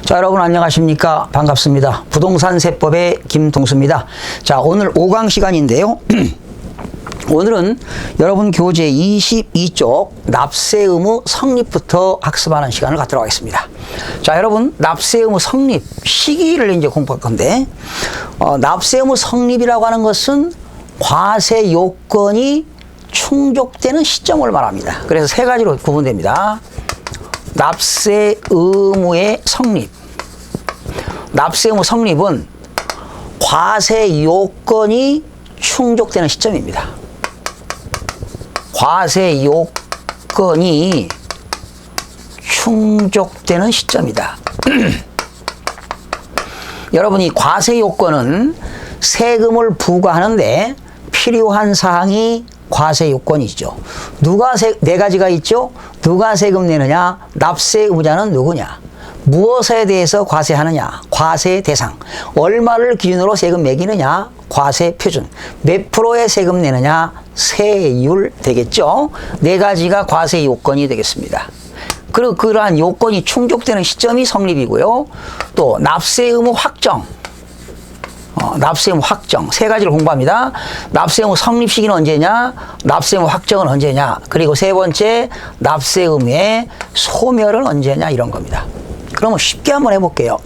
자, 여러분 안녕하십니까? 반갑습니다. 부동산 세법의 김동수입니다. 자, 오늘 5강 시간인데요. 오늘은 여러분 교재 22쪽 납세 의무 성립부터 학습하는 시간을 갖도록 하겠습니다. 자, 여러분 납세 의무 성립 시기를 이제 공부할 건데, 납세 의무 성립이라고 하는 것은 과세 요건이 충족되는 시점을 말합니다. 그래서 세 가지로 구분됩니다. 납세 의무의 성립. 납세 의무 성립은 과세 요건이 충족되는 시점입니다. 과세 요건이 충족되는 시점이다. 여러분이 과세 요건은 세금을 부과하는데 필요한 사항이 과세 요건이죠. 네 가지가 있죠. 누가 세금 내느냐? 납세 의무자는 누구냐? 무엇에 대해서 과세하느냐? 과세 대상. 얼마를 기준으로 세금 매기느냐? 과세 표준. 몇 프로의 세금 내느냐? 세율 되겠죠. 네 가지가 과세 요건이 되겠습니다. 그리고 그러한 요건이 충족되는 시점이 성립이고요. 또 납세 의무 확정. 납세 의무 확정. 세 가지를 공부합니다. 납세 의무 성립 시기는 언제냐? 납세 의무 확정은 언제냐? 그리고 세 번째, 납세 의무의 소멸은 언제냐? 이런 겁니다. 그러면 쉽게 한번 해볼게요.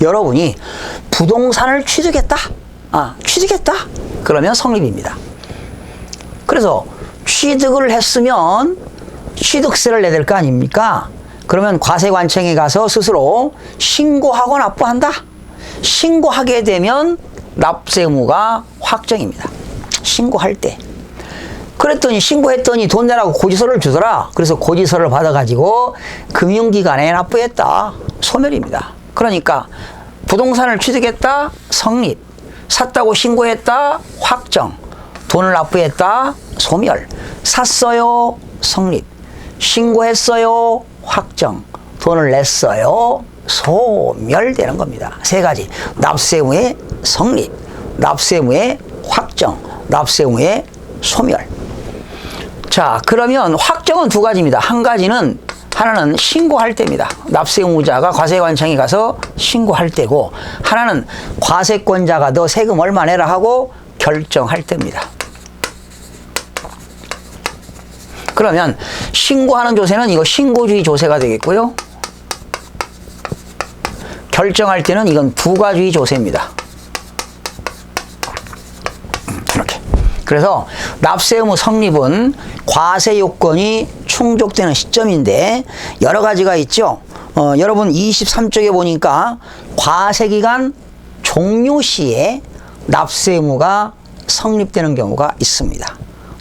여러분이 부동산을 취득했다. 취득했다. 그러면 성립입니다. 그래서 취득을 했으면 취득세를 내야 될 거 아닙니까? 그러면 과세관청에 가서 스스로 신고하고 납부한다. 신고하게 되면 납세 의무가 확정입니다. 신고할 때. 그랬더니 신고했더니 돈 내라고 고지서를 주더라. 그래서 고지서를 받아가지고 금융기관에 납부했다. 소멸입니다. 그러니까 부동산을 취득했다. 성립. 샀다고 신고했다. 확정. 돈을 납부했다. 소멸. 샀어요. 성립. 신고했어요. 확정. 돈을 냈어요. 소멸되는 겁니다. 세 가지. 납세 의무의 성립, 납세 의무의 확정, 납세 의무의 소멸. 자, 그러면 확정은 두 가지입니다. 하나는 신고할 때입니다. 납세 의무자가 과세관청에 가서 신고할 때고, 하나는 과세권자가 너 세금 얼마 내라 하고 결정할 때입니다. 그러면 신고하는 조세는 이거 신고주의 조세가 되겠고요. 결정할 때는 이건 부과주의 조세입니다. 이렇게. 그래서 납세 의무 성립은 과세 요건이 충족되는 시점인데 여러 가지가 있죠. 여러분 23쪽에 보니까 과세기간 종료 시에 납세 의무가 성립되는 경우가 있습니다.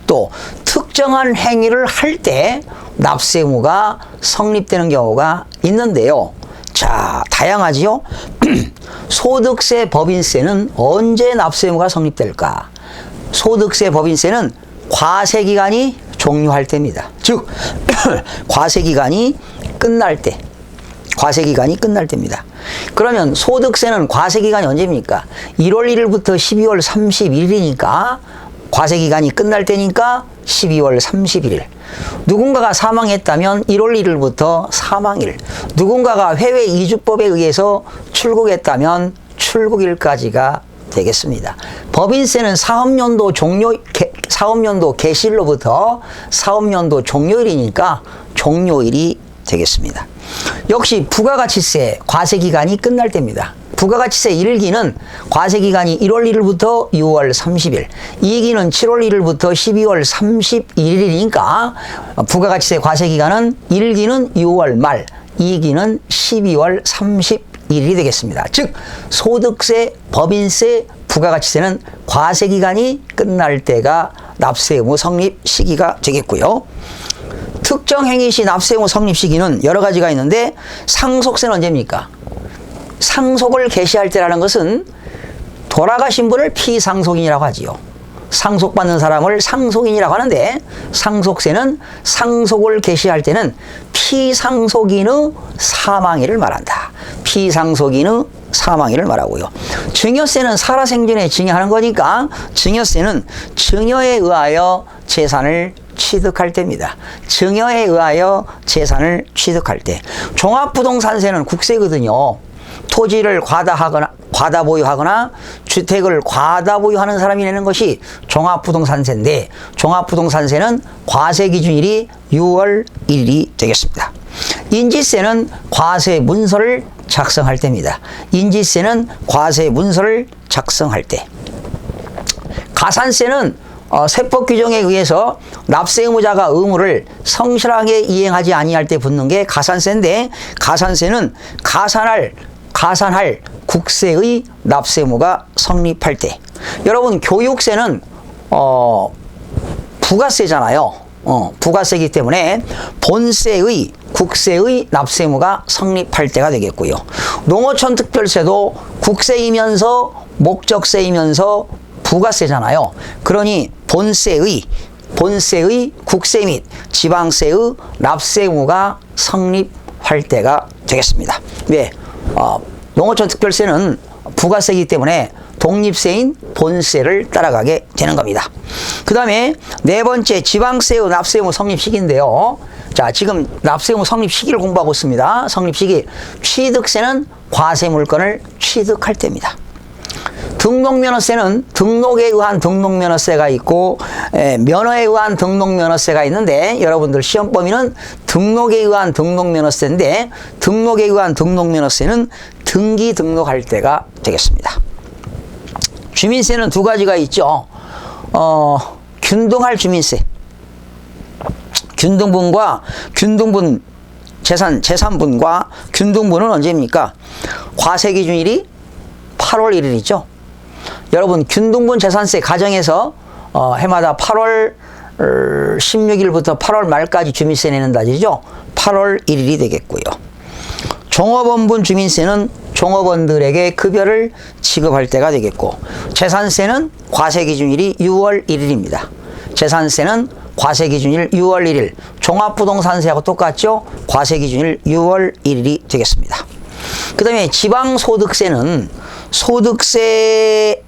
또 특정한 행위를 할 때 납세 의무가 성립되는 경우가 있는데요. 자, 다양하지요? 소득세, 법인세는 언제 납세 의무가 성립될까? 소득세, 법인세는 과세기간이 종료할 때입니다. 즉, 과세기간이 끝날 때. 과세기간이 끝날 때입니다. 그러면 소득세는 과세기간이 언제입니까? 1월 1일부터 12월 31일이니까 과세기간이 끝날 때니까 12월 31일. 누군가가 사망했다면 1월 1일부터 사망일. 누군가가 해외 이주법에 의해서 출국했다면 출국일까지가 되겠습니다. 법인세는 사업연도 개시일로부터 사업연도 종료일이니까 종료일이 되겠습니다. 역시 부가가치세 과세기간이 끝날 때입니다. 부가가치세 1기는 과세기간이 1월 1일부터 6월 30일, 2기는 7월 1일부터 12월 31일이니까 부가가치세 과세기간은 1기는 6월 말, 2기는 12월 31일이 되겠습니다. 즉 소득세, 법인세, 부가가치세는 과세기간이 끝날 때가 납세 의무 성립 시기가 되겠고요. 특정 행위 시 납세 의무 성립 시기는 여러 가지가 있는데 상속세는 언제입니까? 상속을 개시할 때라는 것은 돌아가신 분을 피상속인이라고 하지요. 상속받는 사람을 상속인이라고 하는데 상속세는 상속을 개시할 때는 피상속인의 사망일을 말한다. 피상속인의 사망일을 말하고요. 증여세는 살아생전에 증여하는 거니까 증여세는 증여에 의하여 재산을 취득할 때입니다. 증여에 의하여 재산을 취득할 때. 종합부동산세는 국세거든요. 토지를 과다 보유하거나 주택을 과다 보유하는 사람이 내는 것이 종합부동산세인데, 종합부동산세는 과세 기준일이 6월 1일이 되겠습니다. 인지세는 과세 문서를 작성할 때입니다. 인지세는 과세 문서를 작성할 때. 가산세는 세법 규정에 의해서 납세 의무자가 의무를 성실하게 이행하지 아니할 때 붙는 게 가산세인데, 가산세는 가산할 국세의 납세 의무가 성립할 때. 여러분, 교육세는 부가세잖아요. 부가세이기 때문에 본세의 국세의 납세 의무가 성립할 때가 되겠고요. 농어촌 특별세도 국세이면서 목적세이면서 부가세잖아요. 그러니 본세의 국세 및 지방세의 납세 의무가 성립할 때가 되겠습니다. 왜? 농어촌 특별세는 부가세이기 때문에 독립세인 본세를 따라가게 되는 겁니다. 그 다음에 네 번째, 지방세의 납세 의무 성립 시기인데요. 자, 지금 납세 의무 성립 시기를 공부하고 있습니다. 성립 시기. 취득세는 과세 물건을 취득할 때입니다. 등록면허세는 등록에 의한 등록면허세가 있고 면허에 의한 등록면허세가 있는데, 여러분들 시험 범위는 등록에 의한 등록면허세인데, 등록에 의한 등록면허세는 등기 등록할 때가 되겠습니다. 주민세는 두 가지가 있죠. 균등할 주민세. 균등분과 균등분 재산분과 균등분은 언제입니까? 과세 기준일이 8월 1일이죠. 여러분, 균등분 재산세 가정에서 해마다 8월 16일부터 8월 말까지 주민세 내는 달이죠. 8월 1일이 되겠고요. 종업원분 주민세는 종업원들에게 급여를 지급할 때가 되겠고, 재산세는 과세 기준일이 6월 1일입니다. 재산세는 과세 기준일 6월 1일, 종합부동산세하고 똑같죠? 과세 기준일 6월 1일이 되겠습니다. 그 다음에 지방소득세는 소득세의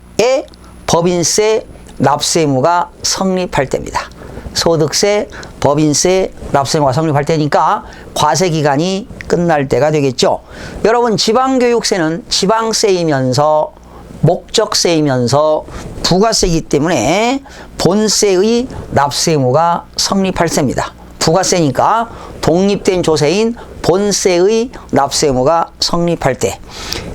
법인세 납세 의무가 성립할 때입니다. 소득세, 법인세, 납세 의무가 성립할 때니까 과세 기간이 끝날 때가 되겠죠. 여러분, 지방교육세는 지방세이면서 목적세이면서 부가세이기 때문에 본세의 납세 의무가 성립할 때입니다. 부가세니까 독립된 조세인 본세의 납세 의무가 성립할 때.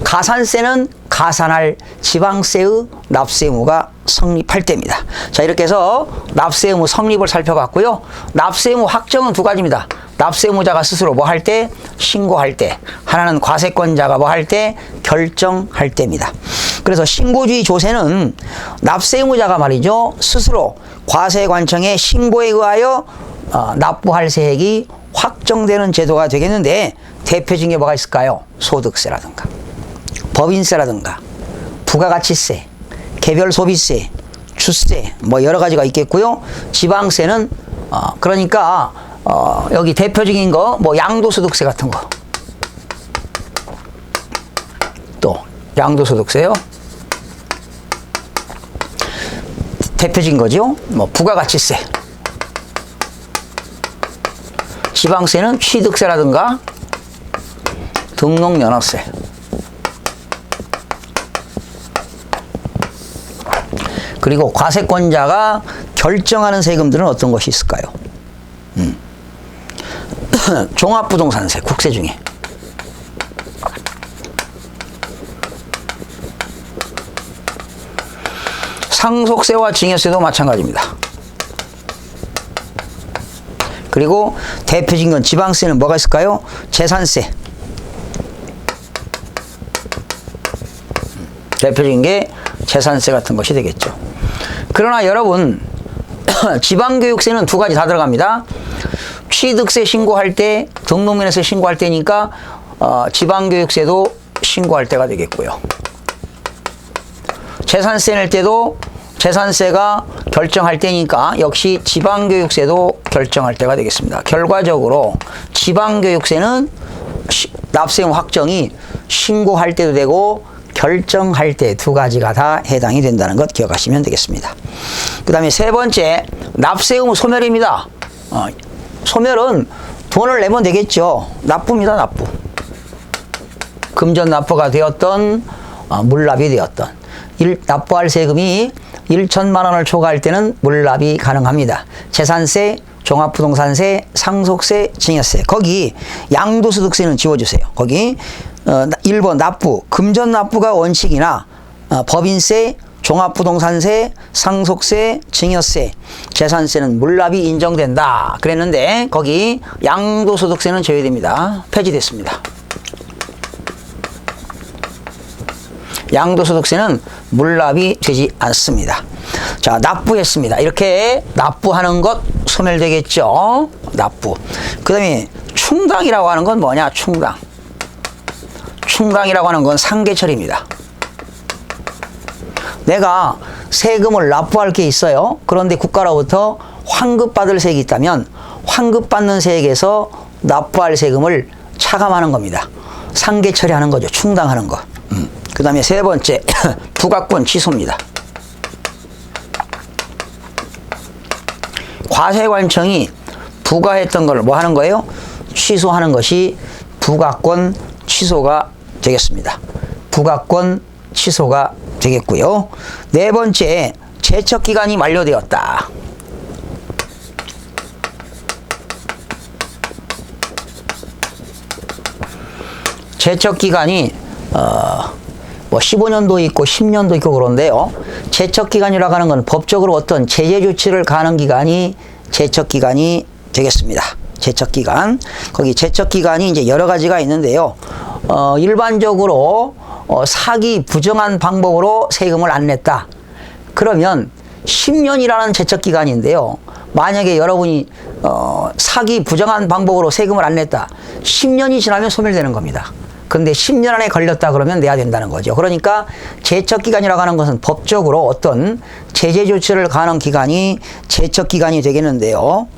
가산세는 가산할 지방세의 납세 의무가 성립할 때입니다. 자, 이렇게 해서 납세 의무 성립을 살펴봤고요. 납세 의무 확정은 두 가지입니다. 납세 의무자가 스스로 뭐 할 때? 신고할 때. 하나는 과세권자가 뭐 할 때? 결정할 때입니다. 그래서 신고주의 조세는 납세 의무자가 말이죠, 스스로 과세관청의 신고에 의하여 납부할 세액이 확정되는 제도가 되겠는데, 대표적인 게 뭐가 있을까요? 소득세라든가 법인세라든가 부가가치세, 개별소비세, 주세, 뭐 여러 가지가 있겠고요. 지방세는 그러니까 여기 대표적인 거 뭐 양도소득세 같은 거, 또 양도소득세요. 대표적인 거죠. 뭐 부가가치세. 지방세는 취득세라든가 등록면허세. 그리고 과세권자가 결정하는 세금들은 어떤 것이 있을까요? 종합부동산세, 국세 중에. 상속세와 증여세도 마찬가지입니다. 그리고 대표적인 건 지방세는 뭐가 있을까요? 재산세. 대표적인 게 재산세 같은 것이 되겠죠. 그러나 여러분, 지방교육세는 두 가지 다 들어갑니다. 취득세 신고할 때, 등록면허세 신고할 때니까 지방교육세도 신고할 때가 되겠고요. 재산세 낼 때도 재산세가 결정할 때니까 역시 지방교육세도 결정할 때가 되겠습니다. 결과적으로 지방교육세는 납세 의무 확정이 신고할 때도 되고 결정할 때 두 가지가 다 해당이 된다는 것 기억하시면 되겠습니다. 그 다음에 세 번째, 납세금 소멸입니다. 소멸은 돈을 내면 되겠죠. 납부입니다, 납부. 금전 납부가 되었던 물납이 되었던 납부할 세금이 1천만 원을 초과할 때는 물납이 가능합니다. 재산세, 종합부동산세, 상속세, 증여세. 거기 양도소득세는 지워주세요. 거기 1번 납부, 금전 납부가 원칙이나 법인세, 종합부동산세, 상속세, 증여세, 재산세는 물납이 인정된다 그랬는데 거기 양도소득세는 제외됩니다. 폐지됐습니다. 양도소득세는 물납이 되지 않습니다. 자, 납부했습니다. 이렇게 납부하는 것 소멸되겠죠. 납부. 그 다음에 충당이라고 하는 건 뭐냐? 충당. 충당이라고 하는 건 상계처리입니다. 내가 세금을 납부할 게 있어요. 그런데 국가로부터 환급받을 세액이 있다면 환급받는 세액에서 납부할 세금을 차감하는 겁니다. 상계처리하는 거죠. 충당하는 거. 그 다음에 세 번째 부가권 취소입니다. 과세관청이 부과했던 걸 뭐 하는 거예요? 취소하는 것이 부가권 취소가 되겠습니다. 부가권 취소가 되겠고요. 네 번째 제척기간이 만료되었다. 제척기간이 뭐 15년도 있고 10년도 있고 그런데요. 제척기간이라고 하는 건 법적으로 어떤 제재 조치를 가하는 기간이 제척기간이 되겠습니다. 제척기간. 거기 제척기간이 이제 여러 가지가 있는데요. 일반적으로 사기 부정한 방법으로 세금을 안 냈다. 그러면 10년이라는 제척기간인데요. 만약에 여러분이 사기 부정한 방법으로 세금을 안 냈다. 10년이 지나면 소멸되는 겁니다. 근데 10년 안에 걸렸다 그러면 내야 된다는 거죠. 그러니까 제척기간이라고 하는 것은 법적으로 어떤 제재 조치를 가하는 기간이 제척기간이 되겠는데요.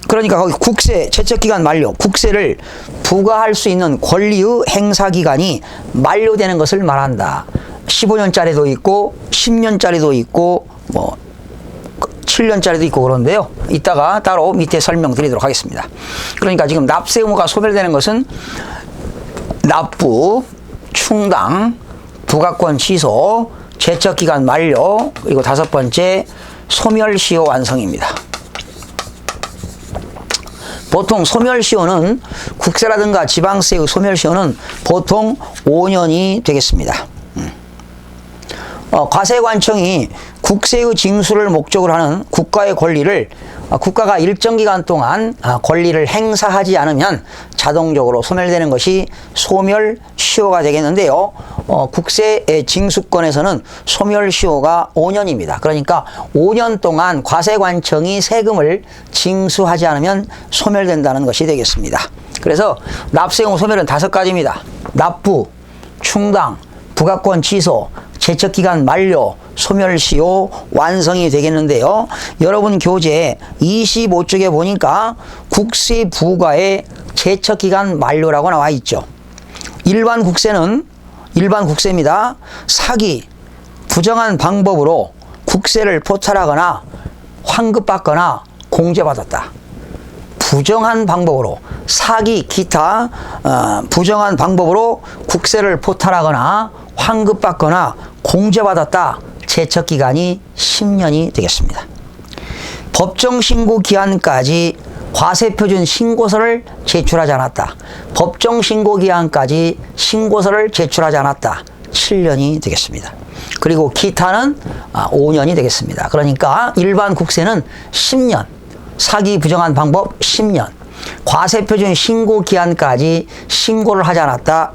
그러니까 거기 국세, 제척기간 만료, 국세를 부과할 수 있는 권리의 행사기간이 만료되는 것을 말한다. 15년짜리도 있고 10년짜리도 있고 뭐 7년짜리도 있고 그런데요. 이따가 따로 밑에 설명드리도록 하겠습니다. 그러니까 지금 납세 의무가 소멸되는 것은 납부, 충당, 부가권 취소, 제척기간 만료, 그리고 다섯 번째 소멸시효 완성입니다. 보통 소멸시효는 국세라든가 지방세의 소멸시효는 보통 5년이 되겠습니다. 과세관청이 국세의 징수를 목적으로 하는 국가의 권리를 국가가 일정 기간 동안 권리를 행사하지 않으면 자동적으로 소멸되는 것이 소멸시효가 되겠는데요. 국세 징수권에서는 소멸시효가 5년입니다. 그러니까 5년 동안 과세관청이 세금을 징수하지 않으면 소멸된다는 것이 되겠습니다. 그래서 납세의무 소멸은 5가지입니다. 납부, 충당, 부가권 취소, 제척기간 만료, 소멸시효 완성이 되겠는데요. 여러분 교재 25쪽에 보니까 국세 부과의 제척기간 만료라고 나와 있죠. 일반 국세입니다. 사기, 부정한 방법으로 국세를 포탈하거나 환급받거나 공제받았다. 부정한 방법으로 사기, 기타 부정한 방법으로 국세를 포탈하거나 환급받거나 공제받았다. 제척기간이 10년이 되겠습니다. 법정신고 기한까지 과세표준 신고서를 제출하지 않았다. 법정신고 기한까지 신고서를 제출하지 않았다. 7년이 되겠습니다. 그리고 기타는 5년이 되겠습니다. 그러니까 일반 국세는 10년, 사기 부정한 방법 10년, 과세표준 신고 기한까지 신고를 하지 않았다.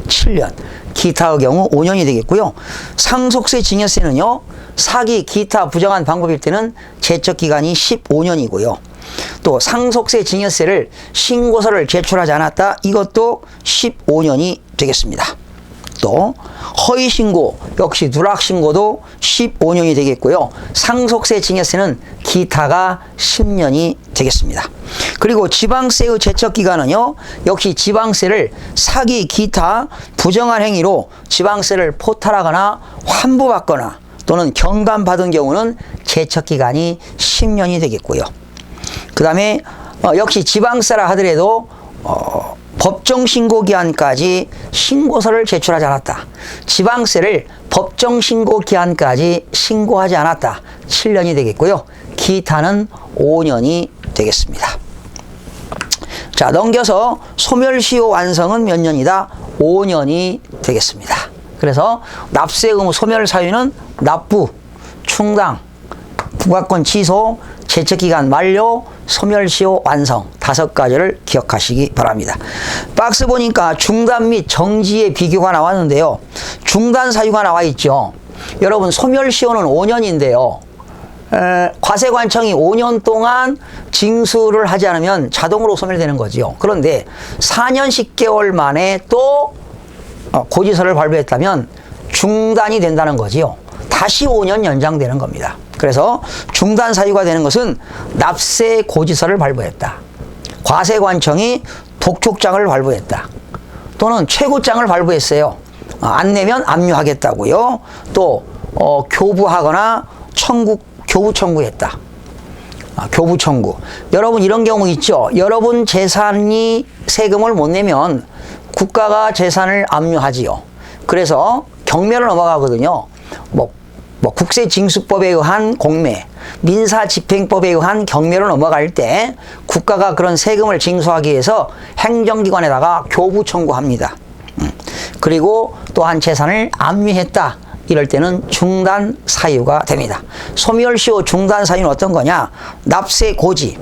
7년, 기타의 경우 5년이 되겠고요. 상속세 증여세는요. 사기, 기타 부정한 방법일 때는 제척기간이 15년이고요. 또 상속세 증여세를 신고서를 제출하지 않았다. 이것도 15년이 되겠습니다. 또 허위신고 역시 누락신고도 15년이 되겠고요. 상속세 증여세는 기타가 10년이 되겠습니다. 그리고 지방세의 제척기간은요. 역시 지방세를 사기, 기타 부정한 행위로 지방세를 포탈하거나 환부받거나 또는 경감 받은 경우는 제척 기간이 10년이 되겠고요. 그 다음에 역시 지방세라 하더라도 법정 신고 기한까지 신고서를 제출하지 않았다. 지방세를 법정 신고 기한까지 신고하지 않았다. 7년이 되겠고요. 기타는 5년이 되겠습니다. 자, 넘겨서 소멸시효 완성은 몇 년이다? 5년이 되겠습니다. 그래서 납세 의무 소멸 사유는 납부, 충당, 부과권 취소, 제척기간 만료, 소멸시효 완성 5가지를 기억하시기 바랍니다. 박스 보니까 중단 및 정지의 비교가 나왔는데요. 중단 사유가 나와 있죠. 여러분 소멸시효는 5년인데요. 과세관청이 5년 동안 징수를 하지 않으면 자동으로 소멸되는 거죠. 그런데 4년 10개월 만에 또 고지서를 발부했다면 중단이 된다는 거지요. 다시 5년 연장되는 겁니다. 그래서 중단 사유가 되는 것은 납세 고지서를 발부했다. 과세관청이 독촉장을 발부했다. 또는 최고장을 발부했어요. 안 내면 압류하겠다고요. 또 교부하거나 교부 청구했다. 교부 청구. 여러분 이런 경우 있죠. 여러분 재산이 세금을 못 내면 국가가 재산을 압류하지요. 그래서 경매로 넘어가거든요. 국세징수법에 의한 공매, 민사집행법에 의한 경매로 넘어갈 때 국가가 그런 세금을 징수하기 위해서 행정기관에다가 교부 청구합니다. 그리고 또한 재산을 압류했다. 이럴 때는 중단 사유가 됩니다. 소멸시효 중단 사유는 어떤 거냐? 납세 고지,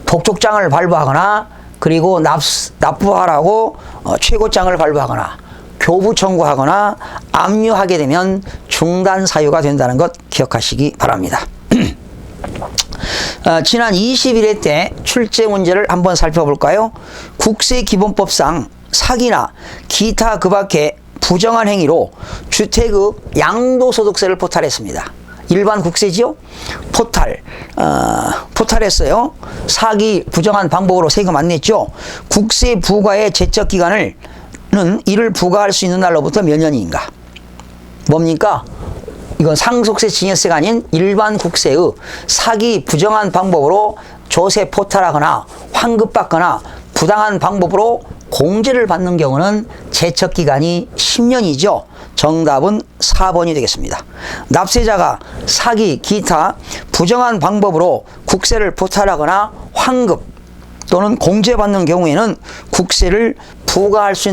독촉장을 발부하거나 그리고 납부하라고 최고장을 발부하거나 교부 청구하거나 압류하게 되면 중단 사유가 된다는 것 기억하시기 바랍니다. 지난 21회 때 출제 문제를 한번 살펴볼까요? 국세기본법상 사기나 기타 그 밖에 부정한 행위로 주택의 양도소득세를 포탈했습니다. 일반 국세지요? 포탈했어요. 사기 부정한 방법으로 세금 안 냈죠. 국세 부과의 제척 기간을 이를 부과할 수 있는 날로부터 몇 년인가? 뭡니까? 이건 상속세 증여세가 아닌 일반 국세의 사기 부정한 방법으로 조세 포탈하거나 환급받거나 부당한 방법으로 공제를 받는 경우는 제척 기간이 10년이죠. 정답은 4번이 되겠습니다. 납세자가 사기, 기타 부정한 방법으로 국세를 포탈하거나 환급 또는 공제받는 경우에는 국세를 부과할 수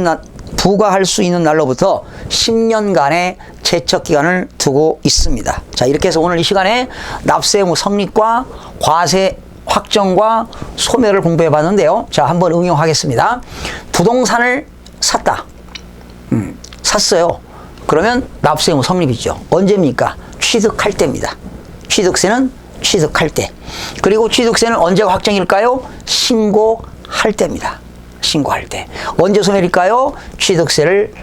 있는 날로부터 10년간의 제척 기간을 두고 있습니다. 자, 이렇게 해서 오늘 이 시간에 납세 의무 성립과 과세 확정과 소멸을 공부해 봤는데요. 자, 한번 응용하겠습니다. 부동산을 샀다. 샀어요. 그러면 납세 의무 성립이죠. 언제입니까? 취득할 때입니다. 취득세는 취득할 때. 그리고 취득세는 언제가 확정일까요? 신고할 때입니다. 신고할 때. 언제 소멸일까요? 취득세를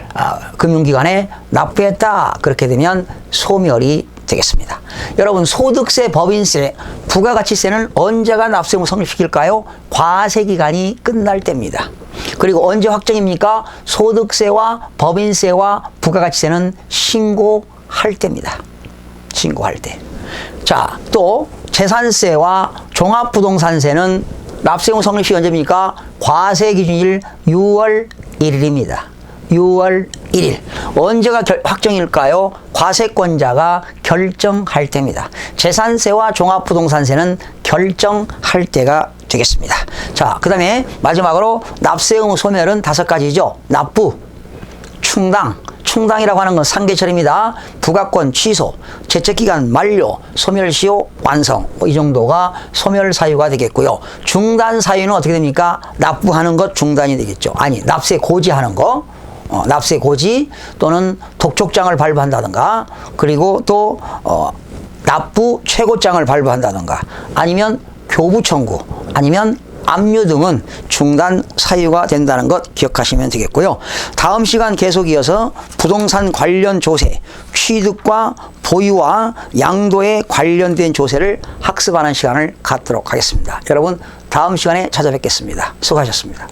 금융기관에 납부했다. 그렇게 되면 소멸이 되겠습니다. 여러분 소득세, 법인세, 부가가치세는 언제가 납세 의무 성립시킬까요? 과세기간이 끝날 때입니다. 그리고 언제 확정입니까? 소득세와 법인세와 부가가치세는 신고할 때입니다. 신고할 때. 자, 또 재산세와 종합부동산세는 납세 의무 성립시 언제입니까? 과세 기준일 6월 1일입니다. 6월 1일. 언제가 확정일까요? 과세권자가 결정할 때입니다. 재산세와 종합부동산세는 결정할 때가 되겠습니다. 자, 그 다음에 마지막으로 납세 의무 소멸은 5가지죠. 납부, 충당, 충당이라고 하는 건 상계처리입니다. 부과권 취소, 제척기간 만료, 소멸시효 완성, 이 정도가 소멸 사유가 되겠고요. 중단 사유는 어떻게 됩니까? 납부하는 것 중단이 되겠죠. 아니, 납세 고지하는 거, 납세 고지 또는 독촉장을 발부한다든가, 그리고 또 납부 최고장을 발부한다든가, 아니면 교부 청구, 아니면 압류 등은 중단 사유가 된다는 것 기억하시면 되겠고요. 다음 시간 계속 이어서 부동산 관련 조세, 취득과 보유와 양도에 관련된 조세를 학습하는 시간을 갖도록 하겠습니다. 여러분 다음 시간에 찾아뵙겠습니다. 수고하셨습니다.